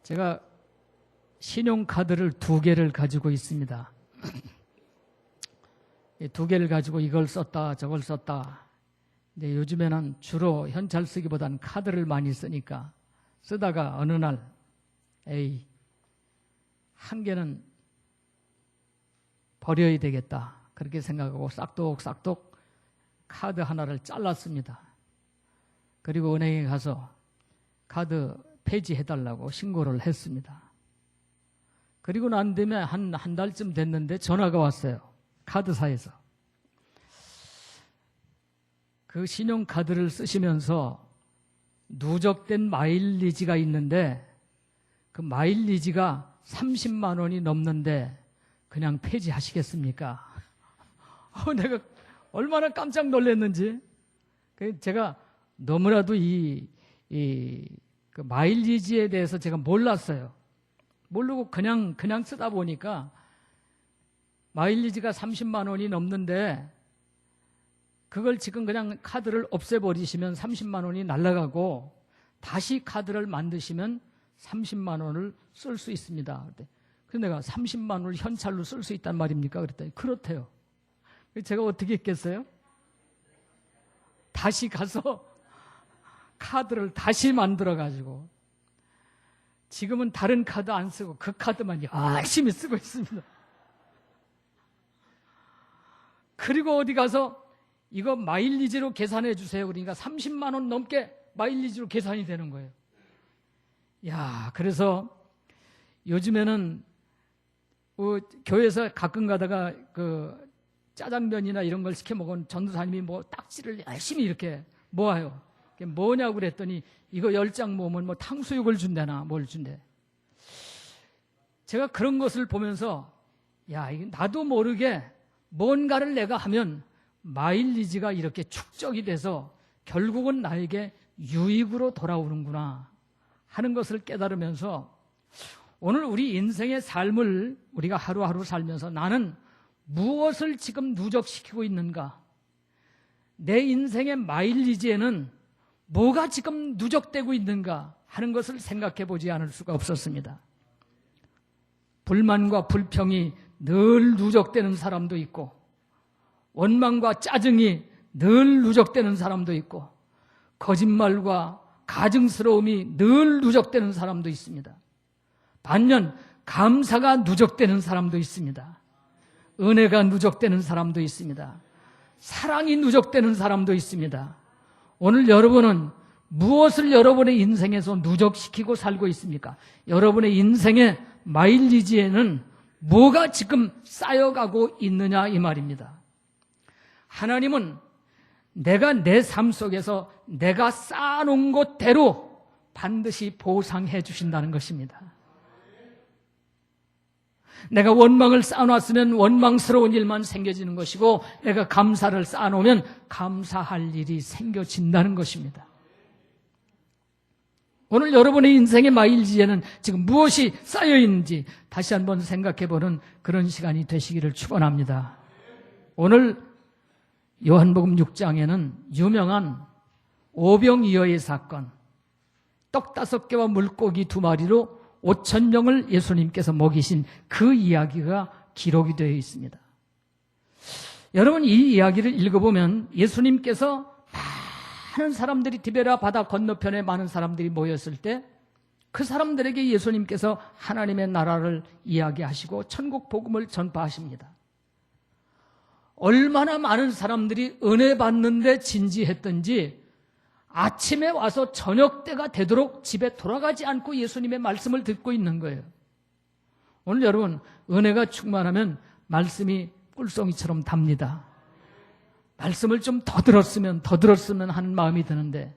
제가 신용카드를 2개를 가지고 있습니다. 이 2개를 가지고 이걸 썼다 저걸 썼다. 근데 요즘에는 주로 현찰 쓰기보다는 카드를 많이 쓰니까 쓰다가 어느 날 에이, 1개는 버려야 되겠다 그렇게 생각하고 싹둑싹둑 카드 하나를 잘랐습니다. 그리고 은행에 가서 카드 폐지해달라고 신고를 했습니다. 그리고 난 다음에 한 달쯤 됐는데 전화가 왔어요. 카드사에서. 그 신용카드를 쓰시면서 누적된 마일리지가 있는데 그 마일리지가 30만 원이 넘는데 그냥 폐지하시겠습니까? 내가 얼마나 깜짝 놀랐는지. 제가 너무나도 그 마일리지에 대해서 제가 몰랐어요. 모르고 그냥 쓰다 보니까 마일리지가 30만 원이 넘는데 그걸 지금 그냥 카드를 없애버리시면 30만 원이 날아가고 다시 카드를 만드시면 30만 원을 쓸 수 있습니다. 그래서 내가 30만 원을 현찰로 쓸 수 있단 말입니까? 그랬더니 그렇대요. 제가 어떻게 했겠어요? 다시 가서 카드를 다시 만들어가지고 지금은 다른 카드 안 쓰고 그 카드만 열심히 쓰고 있습니다. 그리고 어디 가서 이거 마일리지로 계산해 주세요. 그러니까 30만 원 넘게 마일리지로 계산이 되는 거예요. 야, 그래서 요즘에는 교회에서 가끔 가다가 그 짜장면이나 이런 걸 시켜 먹은 전도사님이 뭐 딱지를 열심히 이렇게 모아요. 그게 뭐냐고 그랬더니 이거 10장 모으면 뭐 탕수육을 준대나 뭘 준대. 제가 그런 것을 보면서 야, 이거 나도 모르게 뭔가를 내가 하면 마일리지가 이렇게 축적이 돼서 결국은 나에게 유익으로 돌아오는구나 하는 것을 깨달으면서 오늘 우리 인생의 삶을 우리가 하루하루 살면서 나는 무엇을 지금 누적시키고 있는가? 내 인생의 마일리지에는 뭐가 지금 누적되고 있는가 하는 것을 생각해 보지 않을 수가 없었습니다. 불만과 불평이 늘 누적되는 사람도 있고 원망과 짜증이 늘 누적되는 사람도 있고 거짓말과 가증스러움이 늘 누적되는 사람도 있습니다. 반면 감사가 누적되는 사람도 있습니다. 은혜가 누적되는 사람도 있습니다. 사랑이 누적되는 사람도 있습니다. 오늘 여러분은 무엇을 여러분의 인생에서 누적시키고 살고 있습니까? 여러분의 인생의 마일리지에는 뭐가 지금 쌓여가고 있느냐 이 말입니다. 하나님은 내가 내 삶 속에서 내가 쌓아놓은 것대로 반드시 보상해 주신다는 것입니다. 내가 원망을 쌓아놨으면 원망스러운 일만 생겨지는 것이고 내가 감사를 쌓아놓으면 감사할 일이 생겨진다는 것입니다. 오늘 여러분의 인생의 마일리지에는 지금 무엇이 쌓여있는지 다시 한번 생각해보는 그런 시간이 되시기를 축원합니다. 오늘 요한복음 6장에는 유명한 오병이어의 사건, 떡 5개와 물고기 2마리로 5,000명을 예수님께서 먹이신 그 이야기가 기록이 되어 있습니다. 여러분, 이 이야기를 읽어보면 예수님께서 많은 사람들이 디베라 바다 건너편에 많은 사람들이 모였을 때 그 사람들에게 예수님께서 하나님의 나라를 이야기하시고 천국 복음을 전파하십니다. 얼마나 많은 사람들이 은혜 받는데 진지했던지 아침에 와서 저녁 때가 되도록 집에 돌아가지 않고 예수님의 말씀을 듣고 있는 거예요. 오늘 여러분, 은혜가 충만하면 말씀이 꿀송이처럼 답니다. 말씀을 좀 더 들었으면 하는 마음이 드는데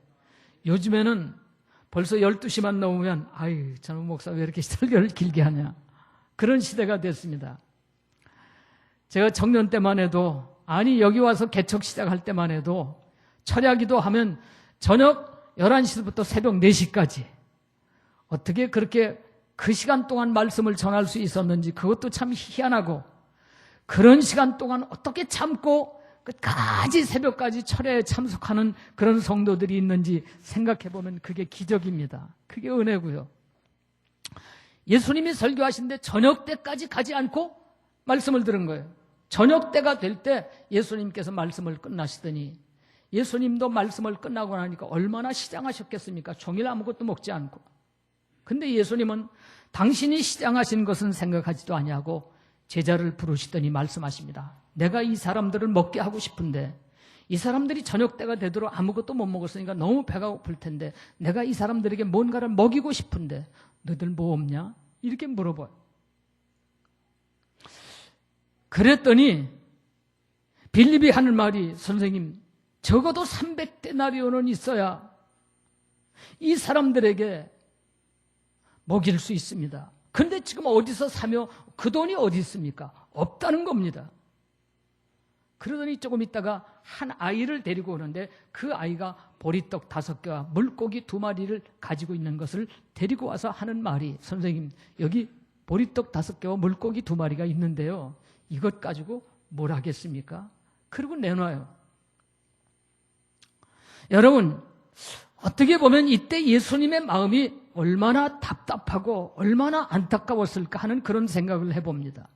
요즘에는 벌써 12시만 넘으면 아유, 저는 목사 왜 이렇게 설교를 길게 하냐, 그런 시대가 됐습니다. 제가 청년 때만 해도, 아니 여기 와서 개척 시작할 때만 해도 철야기도 하면 저녁 11시부터 새벽 4시까지 어떻게 그렇게 그 시간 동안 말씀을 전할 수 있었는지 그것도 참 희한하고, 그런 시간 동안 어떻게 참고 끝까지 새벽까지 철야에 참석하는 그런 성도들이 있는지 생각해보면 그게 기적입니다. 그게 은혜고요. 예수님이 설교하시는데 저녁 때까지 가지 않고 말씀을 들은 거예요. 저녁 때가 될 때 예수님께서 말씀을 끝나시더니 예수님도 말씀을 끝나고 나니까 얼마나 시장하셨겠습니까? 종일 아무것도 먹지 않고. 근데 예수님은 당신이 시장하신 것은 생각하지도 아니하고 제자를 부르시더니 말씀하십니다. 내가 이 사람들을 먹게 하고 싶은데 이 사람들이 저녁 때가 되도록 아무것도 못 먹었으니까 너무 배가 고플 텐데 내가 이 사람들에게 뭔가를 먹이고 싶은데 너희들 뭐 없냐? 이렇게 물어봐요. 그랬더니 빌립이 하는 말이 선생님 적어도 300데나리온은 있어야 이 사람들에게 먹일 수 있습니다. 그런데 지금 어디서 사며 그 돈이 어디 있습니까? 없다는 겁니다. 그러더니 조금 있다가 한 아이를 데리고 오는데 그 아이가 보리떡 5개와 물고기 2마리를 가지고 있는 것을 데리고 와서 하는 말이 선생님 여기 보리떡 5개와 물고기 2마리가 있는데요. 이것 가지고 뭘 하겠습니까? 그리고 내놔요. 여러분 어떻게 보면 이때 예수님의 마음이 얼마나 답답하고 얼마나 안타까웠을까 하는 그런 생각을 해봅니다.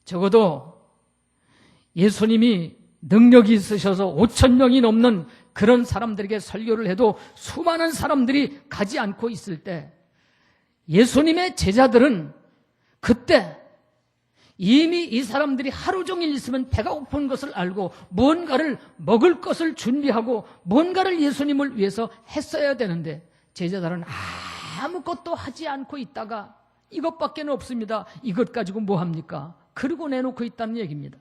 적어도 예수님이 능력이 있으셔서 5,000명이 넘는 그런 사람들에게 설교를 해도 수많은 사람들이 가지 않고 있을 때 예수님의 제자들은 그때 이미 이 사람들이 하루 종일 있으면 배가 고픈 것을 알고 뭔가를 먹을 것을 준비하고 뭔가를 예수님을 위해서 했어야 되는데 제자들은 아무것도 하지 않고 있다가 이것밖에 없습니다. 이것 가지고 뭐 합니까? 그리고 내놓고 있다는 얘기입니다.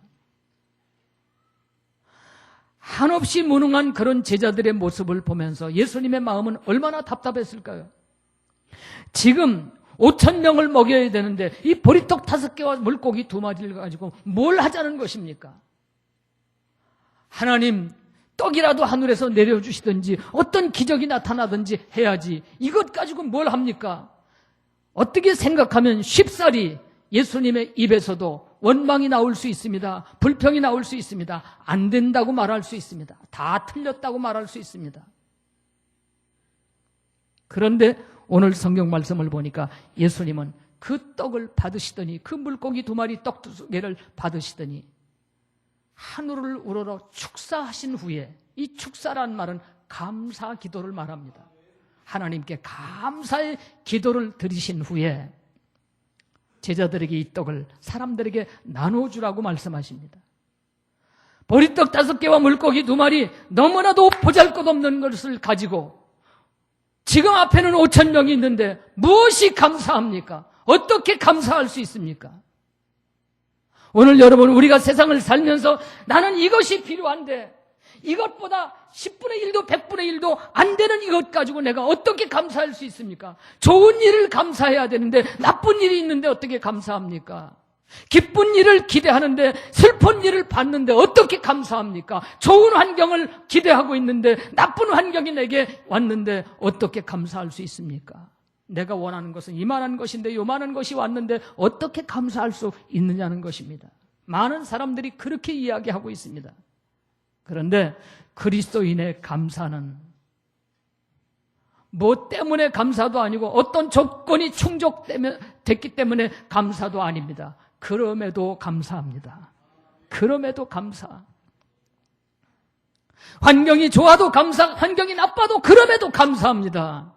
한없이 무능한 그런 제자들의 모습을 보면서 예수님의 마음은 얼마나 답답했을까요? 지금 5,000명을 먹여야 되는데 이 보리떡 5개와 물고기 2마리를 가지고 뭘 하자는 것입니까? 하나님 떡이라도 하늘에서 내려주시든지 어떤 기적이 나타나든지 해야지 이것 가지고 뭘 합니까? 어떻게 생각하면 쉽사리 예수님의 입에서도 원망이 나올 수 있습니다. 불평이 나올 수 있습니다. 안 된다고 말할 수 있습니다. 다 틀렸다고 말할 수 있습니다. 그런데 오늘 성경 말씀을 보니까 예수님은 그 떡을 받으시더니 그 물고기 2마리 떡 2개를 받으시더니 하늘을 우러러 축사하신 후에 이 축사란 말은 감사 기도를 말합니다. 하나님께 감사의 기도를 드리신 후에 제자들에게 이 떡을 사람들에게 나눠주라고 말씀하십니다. 보리떡 5개와 물고기 2마리 너무나도 보잘것없는 것을 가지고 지금 앞에는 5,000명이 있는데 무엇이 감사합니까? 어떻게 감사할 수 있습니까? 오늘 여러분 우리가 세상을 살면서 나는 이것이 필요한데 이것보다 10분의 1도 100분의 1도 안 되는 이것 가지고 내가 어떻게 감사할 수 있습니까? 좋은 일을 감사해야 되는데 나쁜 일이 있는데 어떻게 감사합니까? 기쁜 일을 기대하는데 슬픈 일을 봤는데 어떻게 감사합니까? 좋은 환경을 기대하고 있는데 나쁜 환경이 내게 왔는데 어떻게 감사할 수 있습니까? 내가 원하는 것은 이만한 것인데 요만한 것이 왔는데 어떻게 감사할 수 있느냐는 것입니다. 많은 사람들이 그렇게 이야기하고 있습니다. 그런데 그리스도인의 감사는 뭐 때문에 감사도 아니고 어떤 조건이 충족됐기 때문에 감사도 아닙니다. 그럼에도 감사합니다. 그럼에도 감사. 환경이 좋아도 감사, 환경이 나빠도 그럼에도 감사합니다.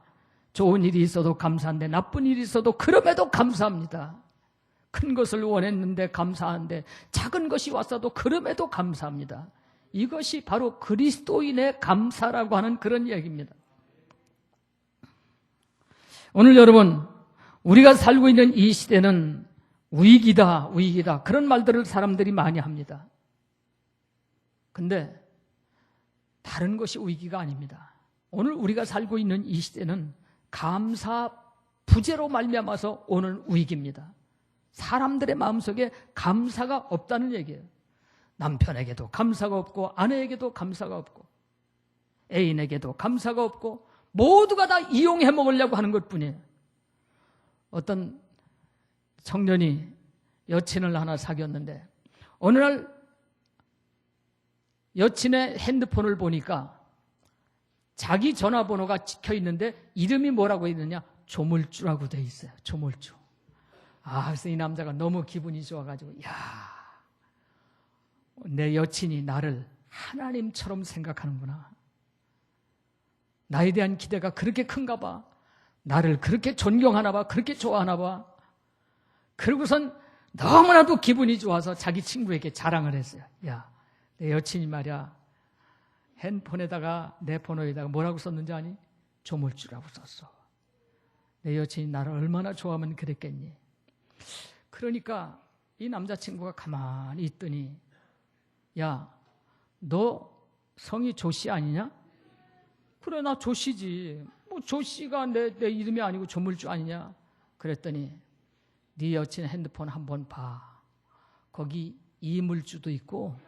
좋은 일이 있어도 감사한데 나쁜 일이 있어도 그럼에도 감사합니다. 큰 것을 원했는데 감사한데 작은 것이 왔어도 그럼에도 감사합니다. 이것이 바로 그리스도인의 감사라고 하는 그런 얘기입니다. 오늘 여러분 우리가 살고 있는 이 시대는 위기다, 위기다 그런 말들을 사람들이 많이 합니다. 근데 다른 것이 위기가 아닙니다. 오늘 우리가 살고 있는 이 시대는 감사 부재로 말미암아서 오는 위기입니다. 사람들의 마음속에 감사가 없다는 얘기예요. 남편에게도 감사가 없고 아내에게도 감사가 없고 애인에게도 감사가 없고 모두가 다 이용해 먹으려고 하는 것뿐이에요. 어떤 청년이 여친을 하나 사귀었는데 어느 날 여친의 핸드폰을 보니까 자기 전화번호가 찍혀 있는데 이름이 뭐라고 있느냐? 조물주라고 돼 있어요. 조물주. 그래서 이 남자가 너무 기분이 좋아가지고, 내 여친이 나를 하나님처럼 생각하는구나. 나에 대한 기대가 그렇게 큰가 봐. 나를 그렇게 존경하나 봐. 그렇게 좋아하나 봐. 그러고선 너무나도 기분이 좋아서 자기 친구에게 자랑을 했어요. 내 여친이 말이야, 핸드폰에다가 내 번호에다가 뭐라고 썼는지 아니? 조물주라고 썼어. 내 여친이 나를 얼마나 좋아하면 그랬겠니? 그러니까 이 남자친구가 가만히 있더니, 너 성이 조씨 아니냐? 그래, 나 조씨지. 뭐 조씨가 내 이름이 아니고 조물주 아니냐? 그랬더니, 네 여친 핸드폰 한번 봐. 거기 이물주도 있고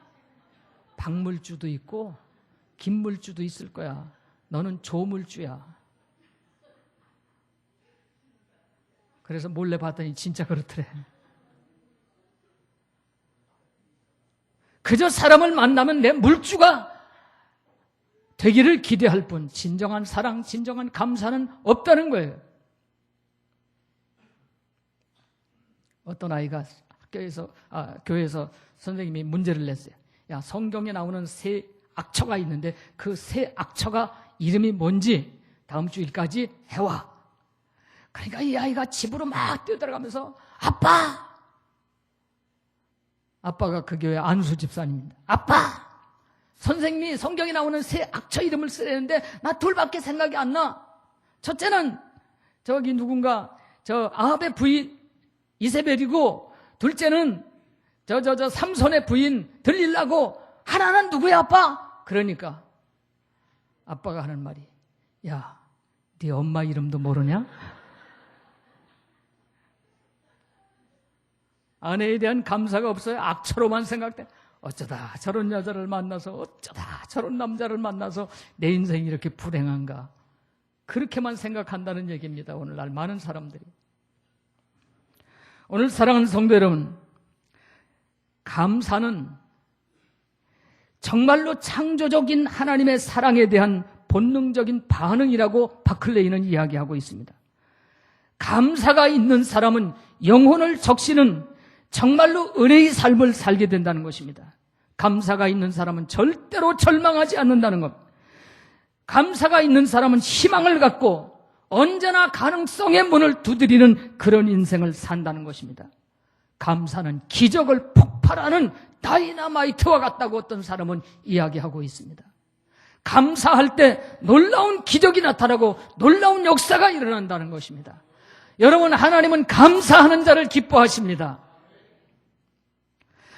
박물주도 있고 김물주도 있을 거야. 너는 조물주야. 그래서 몰래 봤더니 진짜 그렇더래. 그저 사람을 만나면 내 물주가 되기를 기대할 뿐 진정한 사랑, 진정한 감사는 없다는 거예요. 어떤 아이가 교회에서 선생님이 문제를 냈어요. 성경에 나오는 세 악처가 있는데 그 세 악처가 이름이 뭔지 다음 주일까지 해와. 그러니까 이 아이가 집으로 막 뛰어들어가면서 아빠가 그 교회 안수 집사님입니다. 아빠! 선생님이 성경에 나오는 세 악처 이름을 쓰려는데 나 둘밖에 생각이 안 나. 첫째는 저기 누군가 아합의 부인 이세벨이고, 둘째는 삼손의 부인 들릴라고, 하나는 누구야 아빠? 그러니까 아빠가 하는 말이, 네 엄마 이름도 모르냐? 아내에 대한 감사가 없어요. 악처로만 생각돼. 어쩌다 저런 여자를 만나서, 어쩌다 저런 남자를 만나서 내 인생이 이렇게 불행한가. 그렇게만 생각한다는 얘기입니다. 오늘날 많은 사람들이. 오늘 사랑하는 성도 여러분, 감사는 정말로 창조적인 하나님의 사랑에 대한 본능적인 반응이라고 바클레이는 이야기하고 있습니다. 감사가 있는 사람은 영혼을 적시는 정말로 은혜의 삶을 살게 된다는 것입니다. 감사가 있는 사람은 절대로 절망하지 않는다는 것. 감사가 있는 사람은 희망을 갖고 언제나 가능성의 문을 두드리는 그런 인생을 산다는 것입니다. 감사는 기적을 폭발하는 다이너마이트와 같다고 어떤 사람은 이야기하고 있습니다. 감사할 때 놀라운 기적이 나타나고 놀라운 역사가 일어난다는 것입니다. 여러분, 하나님은 감사하는 자를 기뻐하십니다.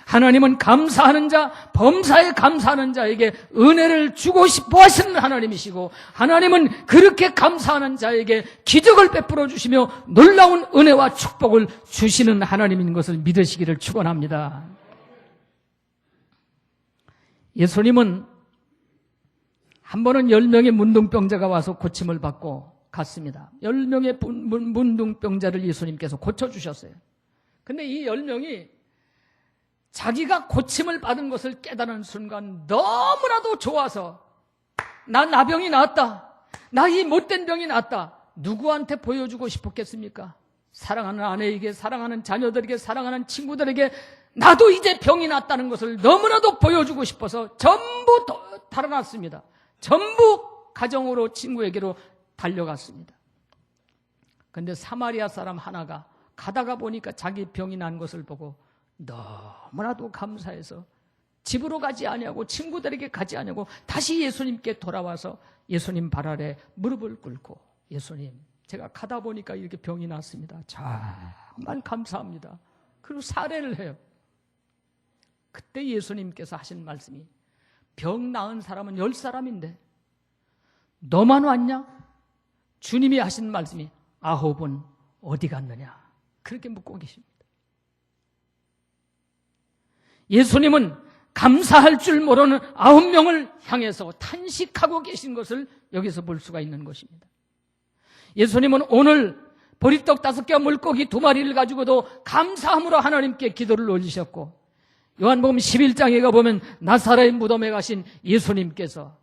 하나님은 감사하는 자, 범사에 감사하는 자에게 은혜를 주고 싶어 하시는 하나님이시고, 하나님은 그렇게 감사하는 자에게 기적을 베풀어 주시며 놀라운 은혜와 축복을 주시는 하나님인 것을 믿으시기를 축원합니다. 예수님은 한 번은 10명의 문둥병자가 와서 고침을 받고 갔습니다. 10명의 문둥병자를 예수님께서 고쳐주셨어요. 근데 이 10명이 자기가 고침을 받은 것을 깨달은 순간 너무나도 좋아서, 나 나병이 나았다, 나 이 못된 병이 나았다, 누구한테 보여주고 싶었겠습니까? 사랑하는 아내에게, 사랑하는 자녀들에게, 사랑하는 친구들에게 나도 이제 병이 났다는 것을 너무나도 보여주고 싶어서 전부 달아났습니다. 전부 가정으로, 친구에게로 달려갔습니다. 그런데 사마리아 사람 하나가 가다가 보니까 자기 병이 난 것을 보고 너무나도 감사해서 집으로 가지 아니하고 친구들에게 가지 아니하고 다시 예수님께 돌아와서 예수님 발 아래 무릎을 꿇고, 예수님, 제가 가다 보니까 이렇게 병이 났습니다. 정말 감사합니다. 그리고 사례를 해요. 그때 예수님께서 하신 말씀이, 병 나은 사람은 10사람인데 너만 왔냐? 주님이 하신 말씀이, 9은 어디 갔느냐? 그렇게 묻고 계십니다. 예수님은 감사할 줄 모르는 9명을 향해서 탄식하고 계신 것을 여기서 볼 수가 있는 것입니다. 예수님은 오늘 보리떡 5개와 물고기 2마리를 가지고도 감사함으로 하나님께 기도를 올리셨고, 요한복음 11장에 가보면 나사렛 무덤에 가신 예수님께서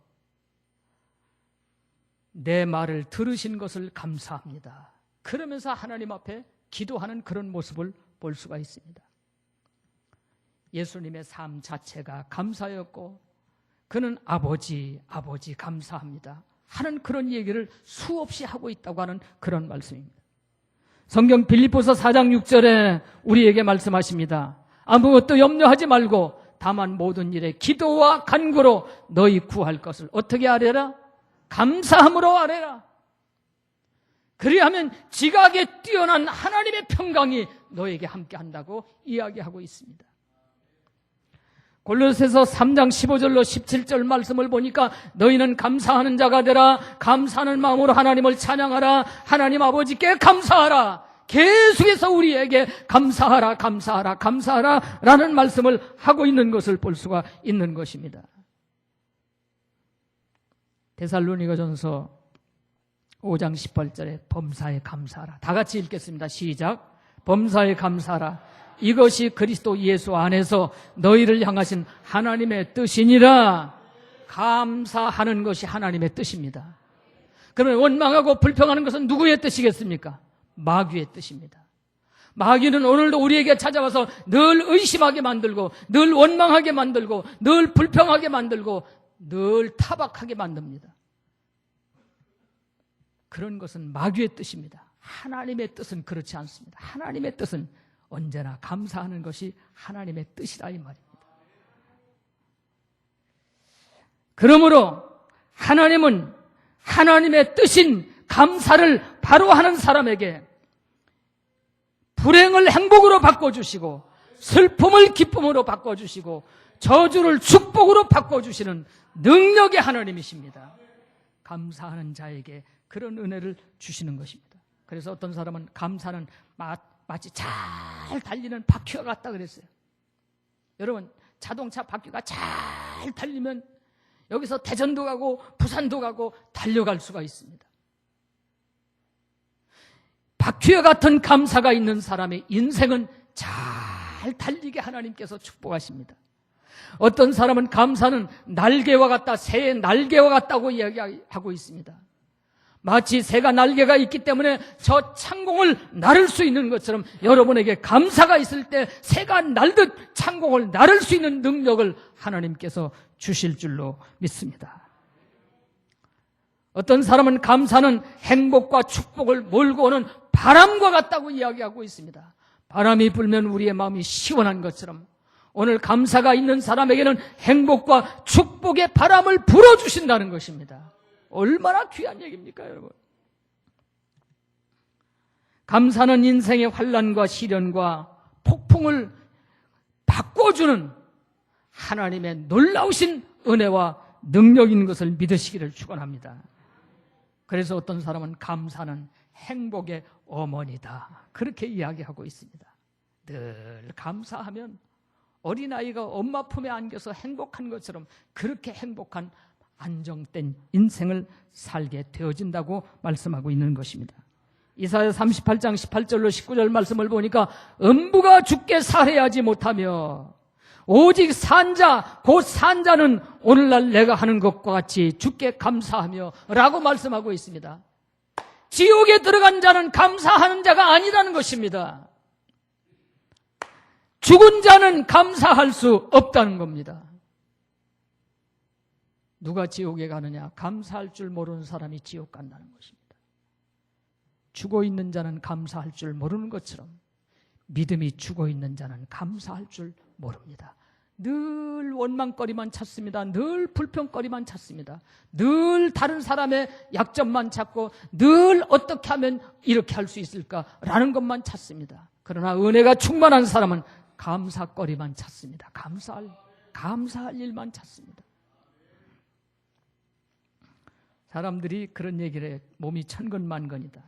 내 말을 들으신 것을 감사합니다. 그러면서 하나님 앞에 기도하는 그런 모습을 볼 수가 있습니다. 예수님의 삶 자체가 감사였고 그는 아버지 감사합니다 하는 그런 얘기를 수없이 하고 있다고 하는 그런 말씀입니다. 성경 빌립보서 4장 6절에 우리에게 말씀하십니다. 아무것도 염려하지 말고 다만 모든 일에 기도와 간구로 너희 구할 것을 어떻게 아뢰라? 감사함으로 아뢰라. 그리하면 지각에 뛰어난 하나님의 평강이 너에게 함께한다고 이야기하고 있습니다. 골로새서 3장 15절로 17절 말씀을 보니까 너희는 감사하는 자가 되라. 감사하는 마음으로 하나님을 찬양하라. 하나님 아버지께 감사하라. 계속해서 우리에게 감사하라 라는 말씀을 하고 있는 것을 볼 수가 있는 것입니다. 데살로니가전서 5장 18절에 범사에 감사하라. 다 같이 읽겠습니다. 시작. 범사에 감사하라. 이것이 그리스도 예수 안에서 너희를 향하신 하나님의 뜻이니라. 감사하는 것이 하나님의 뜻입니다. 그러면 원망하고 불평하는 것은 누구의 뜻이겠습니까? 마귀의 뜻입니다. 마귀는 오늘도 우리에게 찾아와서 늘 의심하게 만들고 늘 원망하게 만들고 늘 불평하게 만들고 늘 타박하게 만듭니다. 그런 것은 마귀의 뜻입니다. 하나님의 뜻은 그렇지 않습니다. 하나님의 뜻은 언제나 감사하는 것이 하나님의 뜻이다 이 말입니다. 그러므로 하나님은 하나님의 뜻인 감사를 바로 하는 사람에게 불행을 행복으로 바꿔주시고 슬픔을 기쁨으로 바꿔주시고 저주를 축복으로 바꿔주시는 능력의 하나님이십니다. 감사하는 자에게 그런 은혜를 주시는 것입니다. 그래서 어떤 사람은 감사는 마치 잘 달리는 바퀴와 같다 그랬어요. 여러분, 자동차 바퀴가 잘 달리면 여기서 대전도 가고 부산도 가고 달려갈 수가 있습니다. 바퀴와 같은 감사가 있는 사람의 인생은 잘 달리게 하나님께서 축복하십니다. 어떤 사람은 감사는 날개와 같다, 새의 날개와 같다고 이야기하고 있습니다. 마치 새가 날개가 있기 때문에 저 창공을 나를 수 있는 것처럼 여러분에게 감사가 있을 때 새가 날듯 창공을 나를 수 있는 능력을 하나님께서 주실 줄로 믿습니다. 어떤 사람은 감사는 행복과 축복을 몰고 오는 바람과 같다고 이야기하고 있습니다. 바람이 불면 우리의 마음이 시원한 것처럼 오늘 감사가 있는 사람에게는 행복과 축복의 바람을 불어주신다는 것입니다. 얼마나 귀한 얘기입니까, 여러분? 감사는 인생의 환난과 시련과 폭풍을 바꿔주는 하나님의 놀라우신 은혜와 능력인 것을 믿으시기를 축원합니다. 그래서 어떤 사람은 감사는 행복의 어머니다, 그렇게 이야기하고 있습니다. 늘 감사하면 어린아이가 엄마 품에 안겨서 행복한 것처럼 그렇게 행복한 안정된 인생을 살게 되어진다고 말씀하고 있는 것입니다. 이사야 38장 18절로 19절 말씀을 보니까 음부가 주께 살해하지 못하며 오직 산자, 곧 산자는 오늘날 내가 하는 것과 같이 주께 감사하며 라고 말씀하고 있습니다. 지옥에 들어간 자는 감사하는 자가 아니라는 것입니다. 죽은 자는 감사할 수 없다는 겁니다. 누가 지옥에 가느냐? 감사할 줄 모르는 사람이 지옥 간다는 것입니다. 죽어 있는 자는 감사할 줄 모르는 것처럼 믿음이 죽어 있는 자는 감사할 줄 모릅니다. 늘 원망거리만 찾습니다. 늘 불평거리만 찾습니다. 늘 다른 사람의 약점만 찾고 늘 어떻게 하면 이렇게 할 수 있을까라는 것만 찾습니다. 그러나 은혜가 충만한 사람은 감사거리만 찾습니다. 감사할 일만 찾습니다. 사람들이 그런 얘기를 해요. 몸이 천근만근이다.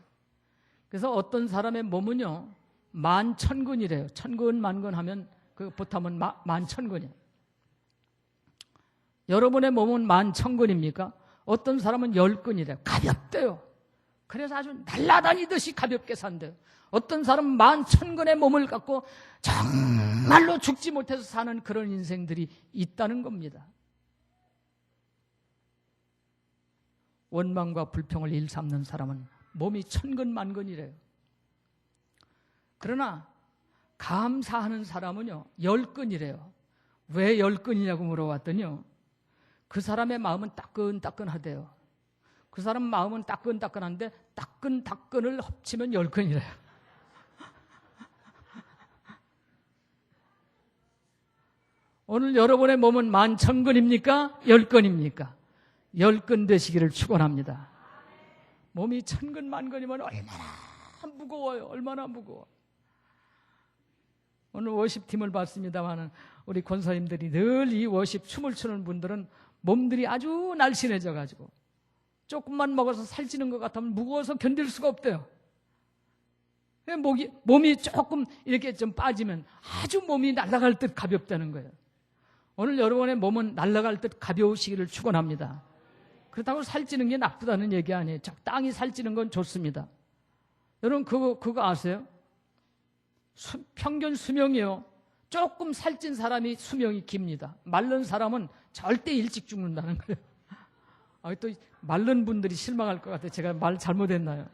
그래서 어떤 사람의 몸은요, 만천근이래요. 천근만근 하면 그 보통은 만천근이에요. 여러분의 몸은 만천근입니까? 어떤 사람은 열근이래요. 가볍대요. 그래서 아주 날아다니듯이 가볍게 산대요. 어떤 사람은 만천근의 몸을 갖고 정말로 죽지 못해서 사는 그런 인생들이 있다는 겁니다. 원망과 불평을 일삼는 사람은 몸이 천근만근이래요. 그러나 감사하는 사람은요 10근이래요. 왜 10근이냐고 물어봤더니요, 그 사람의 마음은 따끈따끈하대요. 그 사람 마음은 따끈따끈한데 따끈따끈을 합치면 10근이래요. 오늘 여러분의 몸은 11,000근입니까? 10근입니까? 10근 되시기를 축원합니다. 몸이 천근만근이면 얼마나 무거워요. 얼마나 무거워. 오늘 워십팀을 봤습니다만 우리 권사님들이 늘 이 워십 춤을 추는 분들은 몸들이 아주 날씬해져 가지고 조금만 먹어서 살찌는 것 같으면 무거워서 견딜 수가 없대요. 몸이 조금 이렇게 좀 빠지면 아주 몸이 날아갈 듯 가볍다는 거예요. 오늘 여러분의 몸은 날아갈 듯 가벼우시기를 축원합니다. 그렇다고 살찌는 게 나쁘다는 얘기 아니에요. 적당히 살찌는 건 좋습니다. 여러분 그거 아세요? 평균 수명이요, 조금 살찐 사람이 수명이 깁니다. 마른 사람은 절대 일찍 죽는다는 거예요. 또 마른 분들이 실망할 것 같아요. 제가 말 잘못했나요?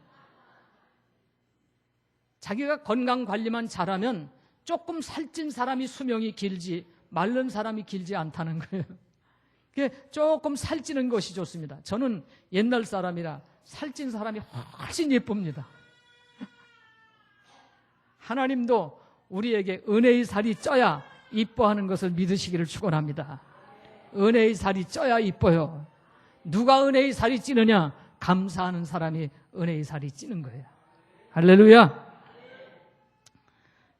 자기가 건강 관리만 잘하면 조금 살찐 사람이 수명이 길지 마른 사람이 길지 않다는 거예요. 조금 살찌는 것이 좋습니다. 저는 옛날 사람이라 살찐 사람이 훨씬 예쁩니다. 하나님도 우리에게 은혜의 살이 쪄야 이뻐하는 것을 믿으시기를 축원합니다. 은혜의 살이 쪄야 이뻐요. 누가 은혜의 살이 찌느냐? 감사하는 사람이 은혜의 살이 찌는 거예요. 할렐루야.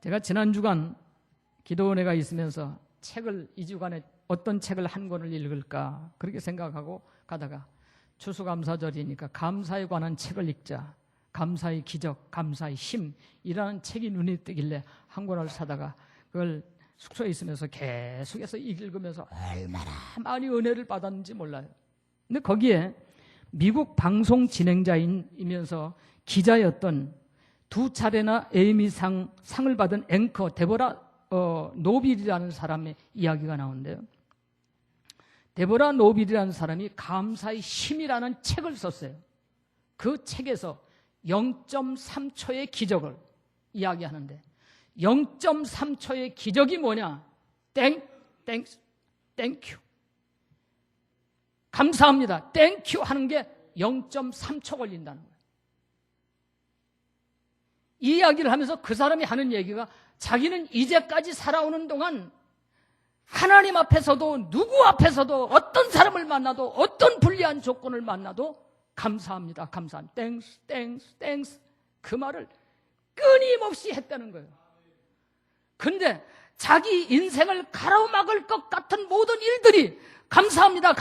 제가 지난 주간 기도원회가 있으면서 책을 2주간에 어떤 책을 한 권을 읽을까 그렇게 생각하고 가다가 추수감사절이니까 감사에 관한 책을 읽자. 감사의 기적, 감사의 힘이라는 책이 눈에 띄길래 한 권을 사다가 그걸 숙소에 있으면서 계속해서 읽으면서 얼마나 많이 은혜를 받았는지 몰라요. 근데 거기에 미국 방송 진행자이면서 기자였던 2차례나 에이미상을 받은 앵커 데보라 노빌이라는 사람의 이야기가 나오는데요. 데보라 노빌이라는 사람이 감사의 힘이라는 책을 썼어요. 그 책에서 0.3초의 기적을 이야기하는데 0.3초의 기적이 뭐냐? 땡큐. 감사합니다. 땡큐 하는 게 0.3초 걸린다는 거예요. 이 이야기를 하면서 그 사람이 하는 얘기가 자기는 이제까지 살아오는 동안 하나님 앞에서도 누구 앞에서도 어떤 사람을 만나도 어떤 불리한 조건을 만나도 감사합니다. 땡스 그 말을 끊임없이 했다는 거예요. 근데 자기 인생을 가로막을 것 같은 모든 일들이 감사합니다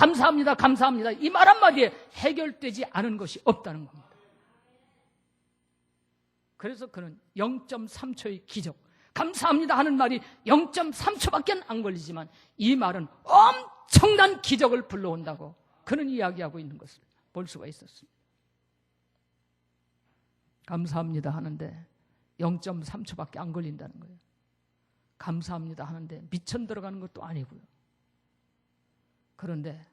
이 말 한마디에 해결되지 않은 것이 없다는 겁니다. 그래서 그는 0.3초의 기적, 감사합니다 하는 말이 0.3초밖에 안 걸리지만 이 말은 엄청난 기적을 불러온다고 그는 이야기하고 있는 것을 볼 수가 있었습니다. 감사합니다 하는데 0.3초밖에 안 걸린다는 거예요. 감사합니다 하는데 미천 들어가는 것도 아니고요. 그런데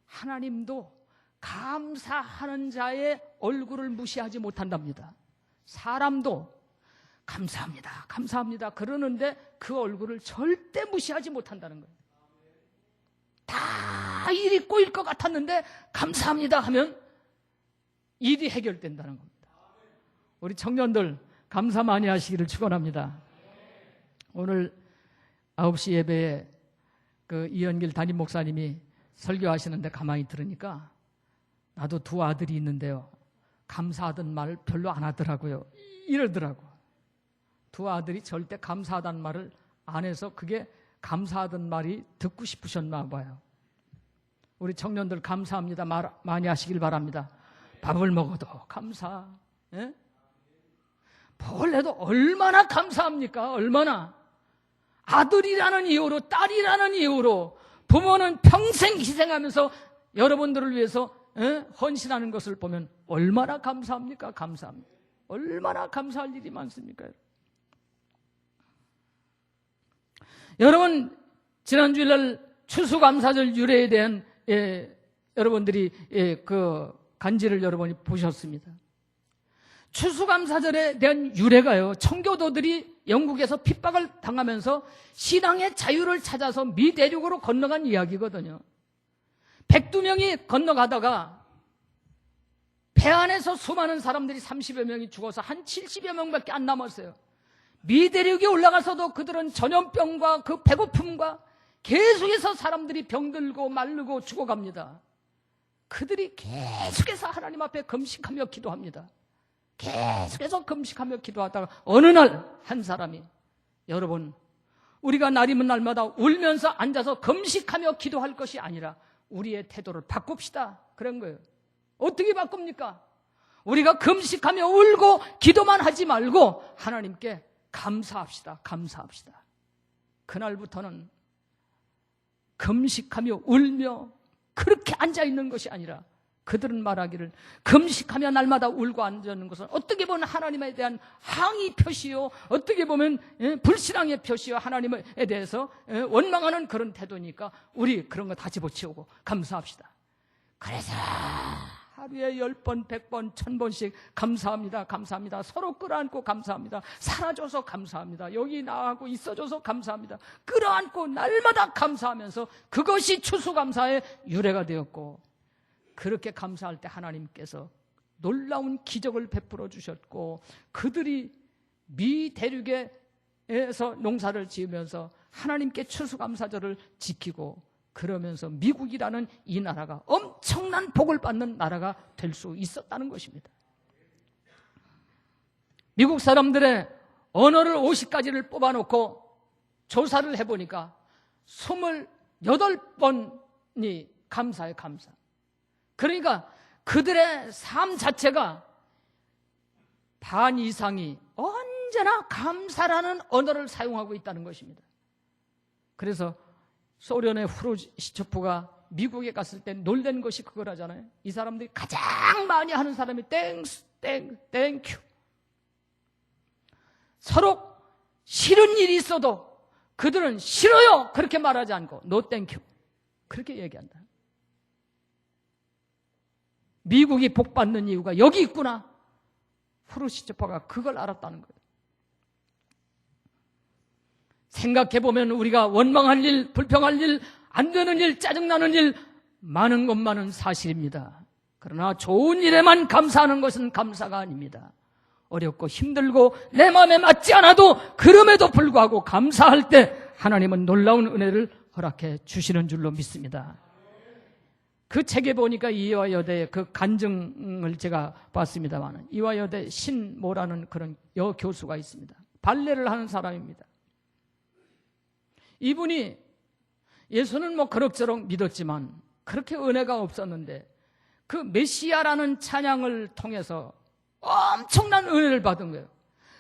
하나님도 감사하는 자의 얼굴을 무시하지 못한답니다. 사람도 감사합니다 그러는데 그 얼굴을 절대 무시하지 못한다는 거예요. 다 일이 꼬일 것 같았는데 감사합니다 하면 일이 해결된다는 겁니다. 우리 청년들 감사 많이 하시기를 축원합니다. 오늘 9시 예배에 그 이현길 담임 목사님이 설교하시는데 가만히 들으니까 나도 2 아들이 있는데요. 감사하던 말 별로 안 하더라고요. 이러더라고. 2 아들이 절대 감사하다는 말을 안 해서 그게 감사하던 말이 듣고 싶으셨나 봐요. 우리 청년들 감사합니다 말 많이 하시길 바랍니다. 밥을 먹어도 감사, 예? 뭘 해도 얼마나 감사합니까? 얼마나. 아들이라는 이유로, 딸이라는 이유로 부모는 평생 희생하면서 여러분들을 위해서 헌신하는 것을 보면 얼마나 감사합니까? 감사합니다. 얼마나 감사할 일이 많습니까? 여러분, 지난 주일날 추수감사절 유래에 대한 여러분들이 그 간지를 여러분이 보셨습니다. 추수감사절에 대한 유래가요, 청교도들이 영국에서 핍박을 당하면서 신앙의 자유를 찾아서 미 대륙으로 건너간 이야기거든요. 102명이 건너가다가 배 안에서 수많은 사람들이 30여 명이 죽어서 한 70여 명밖에 안 남았어요. 미 대륙에 올라가서도 그들은 전염병과 그 배고픔과 계속해서 사람들이 병들고 마르고 죽어갑니다. 그들이 계속해서 하나님 앞에 금식하며 기도합니다. 계속해서 금식하며 기도하다가 어느 날 한 사람이, 여러분, 우리가 날이면 날마다 울면서 앉아서 금식하며 기도할 것이 아니라 우리의 태도를 바꿉시다, 그런 거예요. 어떻게 바꿉니까? 우리가 금식하며 울고 기도만 하지 말고 하나님께 감사합시다. 감사합시다. 그날부터는 금식하며 울며 그렇게 앉아있는 것이 아니라 그들은 말하기를 금식하며 날마다 울고 앉아있는 것은 어떻게 보면 하나님에 대한 항의 표시요, 어떻게 보면 불신앙의 표시요, 하나님에 대해서 원망하는 그런 태도니까 우리 그런 거 다 집어치우고 감사합시다. 그래서 하루에 10번, 100번, 1000번씩 감사합니다, 감사합니다. 서로 끌어안고 감사합니다. 살아줘서 감사합니다. 여기 나하고 있어줘서 감사합니다. 끌어안고 날마다 감사하면서 그것이 추수감사의 유래가 되었고, 그렇게 감사할 때 하나님께서 놀라운 기적을 베풀어 주셨고, 그들이 미 대륙에서 농사를 지으면서 하나님께 추수감사절을 지키고, 그러면서 미국이라는 이 나라가 엄청난 복을 받는 나라가 될 수 있었다는 것입니다. 미국 사람들의 언어를 50가지를 뽑아놓고 조사를 해보니까 28번이 감사예요, 감사. 그러니까 그들의 삶 자체가 반 이상이 언제나 감사라는 언어를 사용하고 있다는 것입니다. 그래서 소련의 후르시초프가 미국에 갔을 때 놀란 것이 그거라잖아요. 이 사람들이 가장 많이 하는 사람이 땡큐. 서로 싫은 일이 있어도 그들은 싫어요 그렇게 말하지 않고 노 땡큐 그렇게 얘기한다. 미국이 복받는 이유가 여기 있구나. 후르시초프가 그걸 알았다는 거예요. 생각해보면 우리가 원망할 일, 불평할 일, 안 되는 일, 짜증나는 일 많은 것만은 사실입니다. 그러나 좋은 일에만 감사하는 것은 감사가 아닙니다. 어렵고 힘들고 내 마음에 맞지 않아도 그럼에도 불구하고 감사할 때 하나님은 놀라운 은혜를 허락해 주시는 줄로 믿습니다. 그 책에 보니까 이화여대의 그 간증을 제가 봤습니다만, 이화여대 신모라는 그런 여교수가 있습니다. 발레를 하는 사람입니다. 이분이 예수는 뭐 그럭저럭 믿었지만 그렇게 은혜가 없었는데 그 메시아라는 찬양을 통해서 엄청난 은혜를 받은 거예요.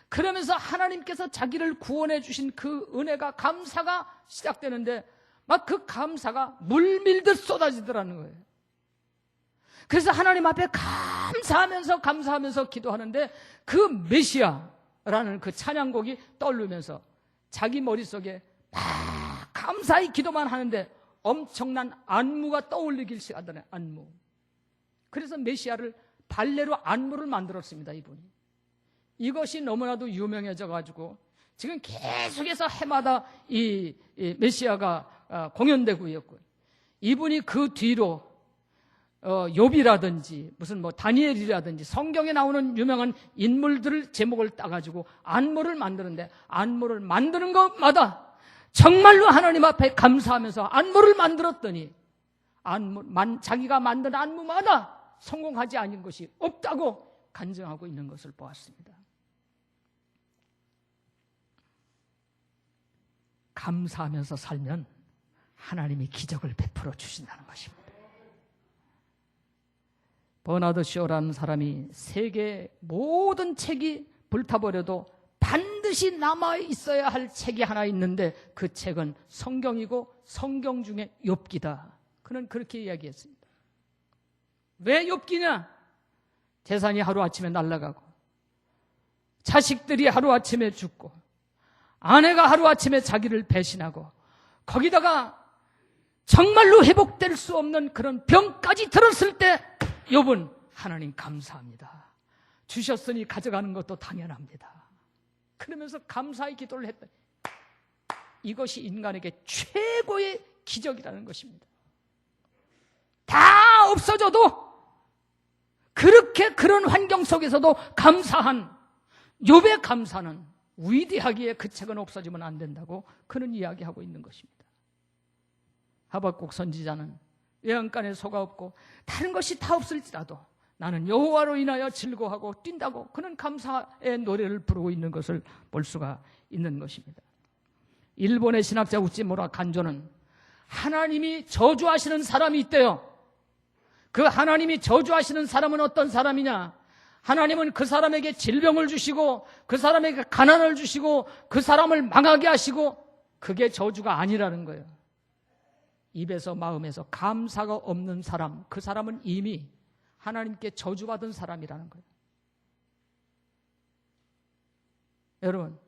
그러면서 하나님께서 자기를 구원해 주신 그 은혜가, 감사가 시작되는데 막 그 감사가 물밀듯 쏟아지더라는 거예요. 그래서 하나님 앞에 감사하면서 기도하는데 그 메시아라는 그 찬양곡이 떠오르면서 자기 머릿속에 막 감사히 기도만 하는데 엄청난 안무가 떠올리길 시작하더래요. 안무. 그래서 메시아를 발레로 안무를 만들었습니다. 이분이. 이것이 너무나도 유명해져 가지고 지금 계속해서 해마다 이 메시아가 공연되고 있고요. 이분이 그 뒤로 욥이라든지 무슨 뭐 다니엘이라든지 성경에 나오는 유명한 인물들 제목을 따가지고 안무를 만드는데, 안무를 만드는 것마다 정말로 하나님 앞에 감사하면서 안무를 만들었더니 자기가 만든 안무마다 성공하지 않은 것이 없다고 간증하고 있는 것을 보았습니다. 감사하면서 살면 하나님이 기적을 베풀어 주신다는 것입니다. 버나드 쇼라는 사람이 세계 모든 책이 불타버려도 반드시 남아 있어야 할 책이 하나 있는데 그 책은 성경이고 성경 중에 욥기다. 그는 그렇게 이야기했습니다. 왜 욥기냐? 재산이 하루아침에 날아가고 자식들이 하루아침에 죽고 아내가 하루아침에 자기를 배신하고 거기다가 정말로 회복될 수 없는 그런 병까지 들었을 때 욥은 하나님 감사합니다. 주셨으니 가져가는 것도 당연합니다. 그러면서 감사의 기도를 했다. 이것이 인간에게 최고의 기적이라는 것입니다. 다 없어져도 그렇게 그런 환경 속에서도 감사한 욥의 감사는 위대하기에 그 책은 없어지면 안 된다고 그는 이야기하고 있는 것입니다. 하박국 선지자는 외양간에 소가 없고 다른 것이 다 없을지라도 나는 여호와로 인하여 즐거워하고 뛴다고 그는 감사의 노래를 부르고 있는 것을 볼 수가 있는 것입니다. 일본의 신학자 우찌무라 간조는 하나님이 저주하시는 사람이 있대요. 그 하나님이 저주하시는 사람은 어떤 사람이냐? 하나님은 그 사람에게 질병을 주시고 그 사람에게 가난을 주시고 그 사람을 망하게 하시고 그게 저주가 아니라는 거예요. 입에서 마음에서 감사가 없는 사람, 그 사람은 이미 하나님께 저주받은 사람이라는 거예요. 여러분,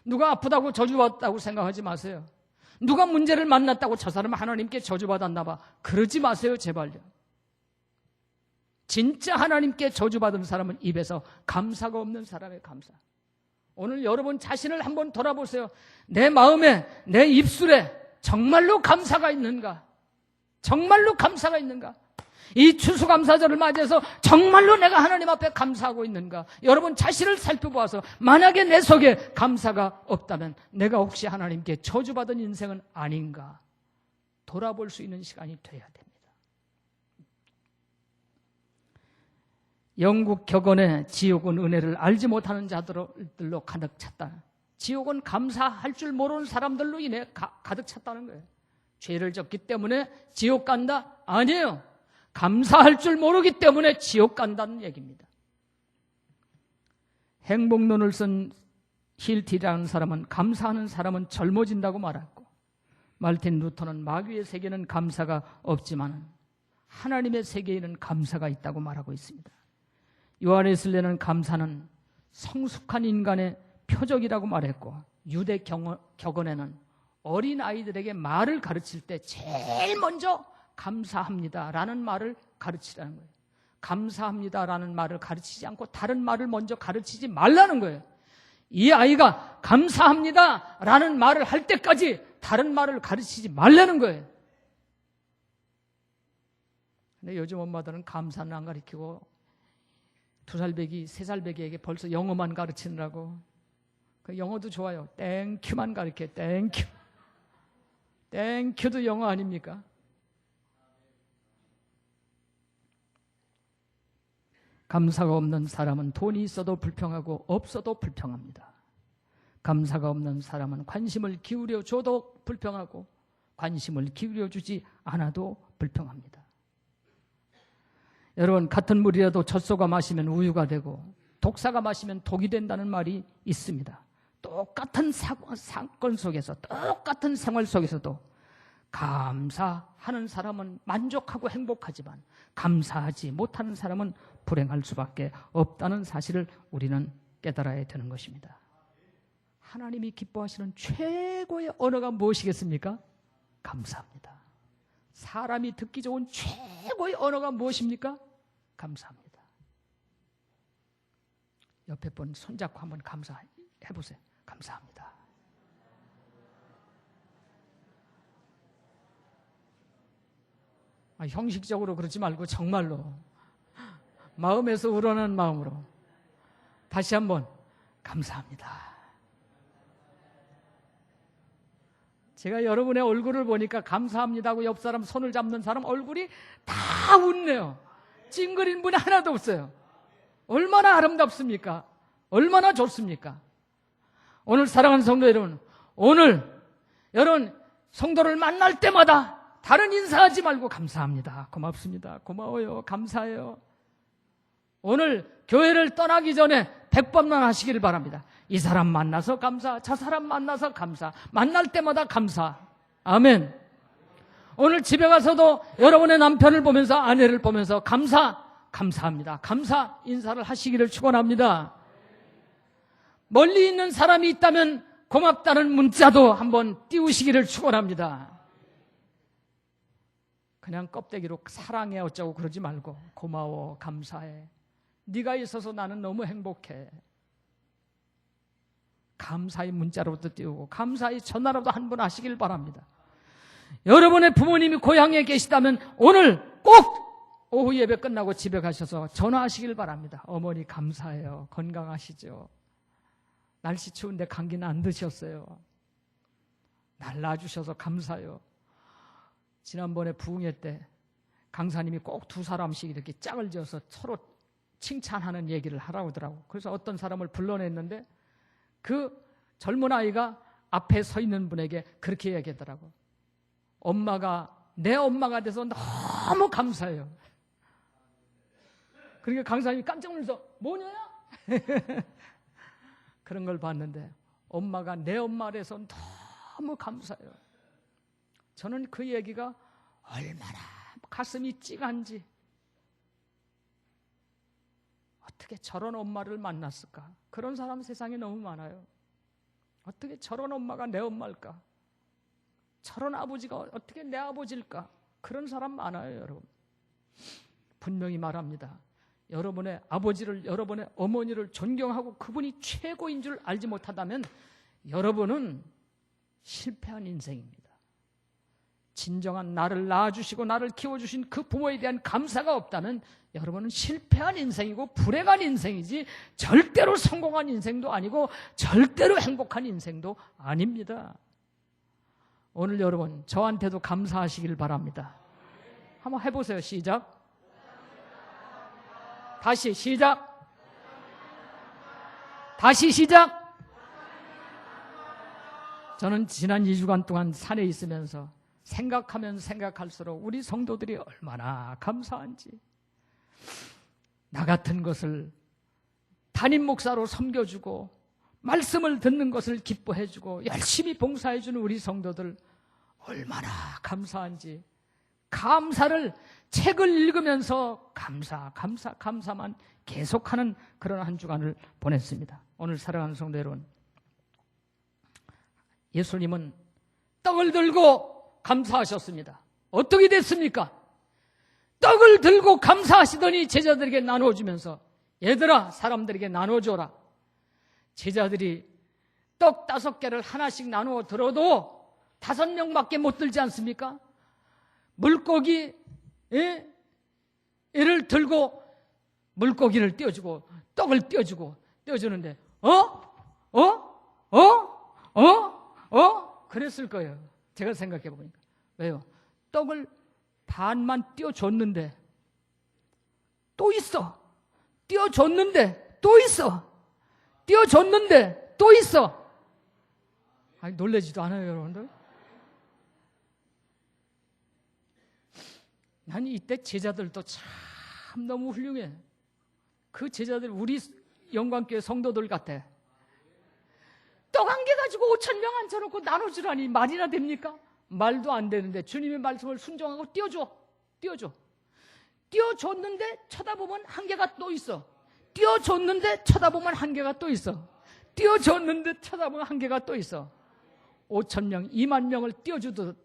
누가 아프다고 저주받았다고 생각하지 마세요. 누가 문제를 만났다고 저 사람은 하나님께 저주받았나 봐. 그러지 마세요, 제발요. 진짜 하나님께 저주받은 사람은 입에서 감사가 없는 사람의 감사. 오늘 여러분 자신을 한번 돌아보세요. 내 마음에, 내 입술에 정말로 감사가 있는가? 정말로 감사가 있는가? 이 추수감사절을 맞이해서 정말로 내가 하나님 앞에 감사하고 있는가? 여러분 자신을 살펴보아서 만약에 내 속에 감사가 없다면 내가 혹시 하나님께 저주받은 인생은 아닌가? 돌아볼 수 있는 시간이 돼야 됩니다. 영국 격언에 지옥은 은혜를 알지 못하는 자들로 가득 찼다. 지옥은 감사할 줄 모르는 사람들로 인해 가득 찼다는 거예요. 죄를 졌기 때문에 지옥 간다? 아니에요. 감사할 줄 모르기 때문에 지옥 간다는 얘기입니다. 행복론을 쓴 힐티라는 사람은 감사하는 사람은 젊어진다고 말했고, 말틴 루터는 마귀의 세계는 감사가 없지만 하나님의 세계에는 감사가 있다고 말하고 있습니다. 요한 웨슬레는 감사는 성숙한 인간의 표적이라고 말했고, 유대 격언에는 어린 아이들에게 말을 가르칠 때 제일 먼저 감사합니다라는 말을 가르치라는 거예요. 감사합니다라는 말을 가르치지 않고 다른 말을 먼저 가르치지 말라는 거예요. 이 아이가 감사합니다라는 말을 할 때까지 다른 말을 가르치지 말라는 거예요. 근데 요즘 엄마들은 감사는 안 가르치고 2살배기, 3살배기에게 벌써 영어만 가르치느라고, 그 영어도 좋아요. 땡큐만 가르쳐요. 땡큐. 땡큐도 영어 아닙니까? 감사가 없는 사람은 돈이 있어도 불평하고 없어도 불평합니다. 감사가 없는 사람은 관심을 기울여 줘도 불평하고 관심을 기울여 주지 않아도 불평합니다. 여러분, 같은 물이라도 젖소가 마시면 우유가 되고 독사가 마시면 독이 된다는 말이 있습니다. 똑같은 사건 속에서, 똑같은 생활 속에서도 감사하는 사람은 만족하고 행복하지만 감사하지 못하는 사람은 불행할 수밖에 없다는 사실을 우리는 깨달아야 되는 것입니다. 하나님이 기뻐하시는 최고의 언어가 무엇이겠습니까? 감사합니다. 사람이 듣기 좋은 최고의 언어가 무엇입니까? 감사합니다. 옆에 분 손잡고 한번 감사해보세요. 감사합니다. 형식적으로 그러지 말고 정말로 마음에서 우러나는 마음으로 다시 한번 감사합니다. 제가 여러분의 얼굴을 보니까 감사합니다 하고 옆 사람 손을 잡는 사람 얼굴이 다 웃네요. 찡그린 분이 하나도 없어요. 얼마나 아름답습니까? 얼마나 좋습니까? 오늘 사랑하는 성도 여러분, 오늘 여러분 성도를 만날 때마다 다른 인사하지 말고 감사합니다. 고맙습니다. 고마워요. 감사해요. 오늘 교회를 떠나기 전에 100번만 하시기를 바랍니다. 이 사람 만나서 감사, 저 사람 만나서 감사, 만날 때마다 감사. 아멘. 오늘 집에 가서도 여러분의 남편을 보면서, 아내를 보면서 감사합니다. 감사 인사를 하시기를 축원합니다. 멀리 있는 사람이 있다면 고맙다는 문자도 한번 띄우시기를 축원합니다. 그냥 껍데기로 사랑해 어쩌고 그러지 말고 고마워, 감사해. 네가 있어서 나는 너무 행복해. 감사의 문자로도 띄우고 감사의 전화라도 한 번 하시길 바랍니다. 여러분의 부모님이 고향에 계시다면 오늘 꼭 오후 예배 끝나고 집에 가셔서 전화하시길 바랍니다. 어머니 감사해요. 건강하시죠? 날씨 추운데 감기는 안 드셨어요? 날 낳아주셔서 감사해요. 지난번에 부흥회 때 강사님이 꼭 두 사람씩 이렇게 짝을 지어서 서로 칭찬하는 얘기를 하라고 하더라고. 그래서 어떤 사람을 불러냈는데 그 젊은 아이가 앞에 서 있는 분에게 그렇게 얘기하더라고. 엄마가 내 엄마가 돼서 너무 감사해요. 그러니까 강사님이 깜짝 놀라서 뭐냐야? 그런 걸 봤는데 엄마가 내 엄마가 돼서 너무 감사해요. 저는 그 얘기가 얼마나 가슴이 찡한지, 어떻게 저런 엄마를 만났을까? 그런 사람 세상에 너무 많아요. 어떻게 저런 엄마가 내 엄마일까? 저런 아버지가 어떻게 내 아버지일까? 그런 사람 많아요, 여러분. 분명히 말합니다. 여러분의 아버지를, 여러분의 어머니를 존경하고 그분이 최고인 줄 알지 못하다면 여러분은 실패한 인생입니다. 진정한 나를 낳아주시고 나를 키워주신 그 부모에 대한 감사가 없다면 여러분은 실패한 인생이고 불행한 인생이지 절대로 성공한 인생도 아니고 절대로 행복한 인생도 아닙니다. 오늘 여러분 저한테도 감사하시길 바랍니다. 한번 해보세요. 시작. 다시 시작. 다시 시작. 저는 지난 2주간 동안 산에 있으면서 생각하면 생각할수록 우리 성도들이 얼마나 감사한지, 나 같은 것을 담임 목사로 섬겨주고 말씀을 듣는 것을 기뻐해주고 열심히 봉사해주는 우리 성도들 얼마나 감사한지, 감사를 책을 읽으면서 감사만 계속하는 그런 한 주간을 보냈습니다. 오늘 사랑하는 성도 여러분, 예수님은 떡을 들고 감사하셨습니다. 어떻게 됐습니까? 떡을 들고 감사하시더니 제자들에게 나눠주면서 얘들아 사람들에게 나눠줘라. 제자들이 떡 5개를 하나씩 나누어 들어도 5명밖에 못 들지 않습니까? 물고기 얘를 들고 물고기를 띄워주고 떡을 띄워주는데 그랬을 거예요. 제가 생각해 보니까. 왜요? 떡을 반만 띄워줬는데 또 있어. 띄워줬는데 또 있어. 띄워줬는데 또 있어. 아니, 놀라지도 않아요, 여러분들? 난 이때 제자들도 참 너무 훌륭해. 그 제자들 우리 영광교회 성도들 같아. 떡 1개 가지고 5,000명 앉혀놓고 나눠주라니 말이나 됩니까? 말도 안 되는데 주님의 말씀을 순종하고 띄워줘. 띄워줬는데 쳐다보면 1개가 또 있어. 띄워줬는데 쳐다보면 1개가 또 있어. 띄워줬는데 쳐다보면 1개가 또 있어. 5,000명, 2만 명을 띄워줘도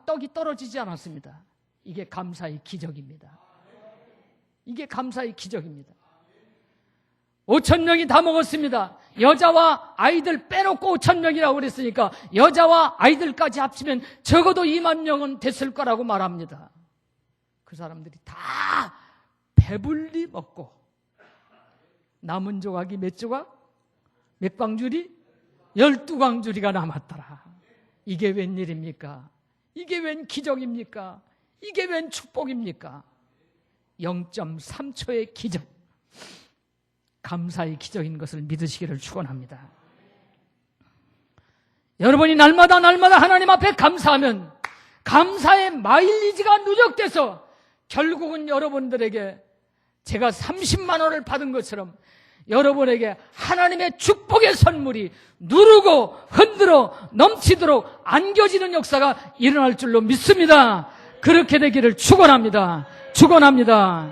떡이 떨어지지 않았습니다. 이게 감사의 기적입니다. 이게 감사의 기적입니다. 5,000명이 다 먹었습니다. 여자와 아이들 빼놓고 5,000명이라고 그랬으니까 여자와 아이들까지 합치면 적어도 2만 명은 됐을 거라고 말합니다. 그 사람들이 다 배불리 먹고 남은 조각이 몇 조각? 몇 광주리? 12광주리가 남았더라. 이게 웬일입니까? 이게 웬 기적입니까? 이게 웬 축복입니까? 0.3초의 기적, 감사의 기적인 것을 믿으시기를 축원합니다. 여러분이 날마다 하나님 앞에 감사하면 감사의 마일리지가 누적돼서 결국은 여러분들에게 제가 30만 원을 받은 것처럼 여러분에게 하나님의 축복의 선물이 누르고 흔들어 넘치도록 안겨지는 역사가 일어날 줄로 믿습니다. 그렇게 되기를 축원합니다. 축원합니다.